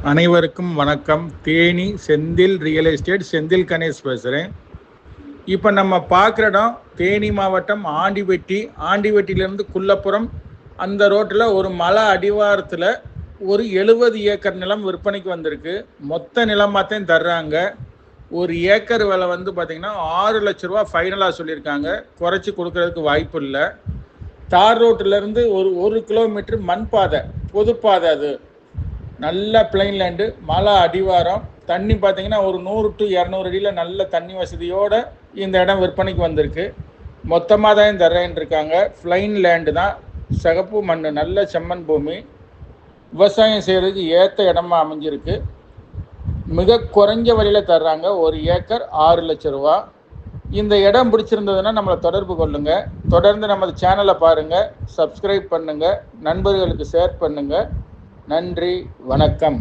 அனைவருக்கும் வணக்கம். Theni Senthil real estate, Senthil Ganesh பேசுகிறேன். இப்போ நம்ம பார்க்குற இடம் தேனி மாவட்டம் ஆண்டிவெட்டியிலேருந்து குள்ளப்புறம் அந்த ரோட்டில் ஒரு மலை அடிவாரத்தில் ஒரு 70 ஏக்கர் நிலம் விற்பனைக்கு வந்திருக்கு. மொத்த நிலமாத்தையும் தர்றாங்க. ஒரு ஏக்கர் விலை வந்து பார்த்திங்கன்னா 6 லட்ச ரூபா ஃபைனலாக சொல்லியிருக்காங்க. குறைச்சி கொடுக்கறதுக்கு வாய்ப்பு இல்லை. தார் ரோட்டிலேருந்து ஒரு கிலோமீட்டர் மண் பாதை, பொதுப்பாதை, அது நல்ல பிளைன் லேண்டு, மலை அடிவாரம். தண்ணி பார்த்தீங்கன்னா ஒரு 100 to 200 அடியில் நல்ல தண்ணி வசதியோடு இந்த இடம் விற்பனைக்கு வந்திருக்கு. மொத்தமாக தான் தர்றேன்னு இருக்காங்க. பிளைன் லேண்டு தான், சிகப்பு மண், நல்ல செம்மண் பூமி, விவசாயம் செய்கிறதுக்கு ஏற்ற இடமா அமைஞ்சிருக்கு. மிக குறைஞ்ச வழியில் தர்றாங்க. ஒரு ஏக்கர் 6 லட்ச ரூபா. இந்த இடம் பிடிச்சிருந்ததுன்னா நம்மளை தொடர்பு கொள்ளுங்கள். தொடர்ந்து நமது சேனலை பாருங்கள், சப்ஸ்கிரைப் பண்ணுங்கள், நண்பர்களுக்கு ஷேர் பண்ணுங்கள். நன்றி, வணக்கம்.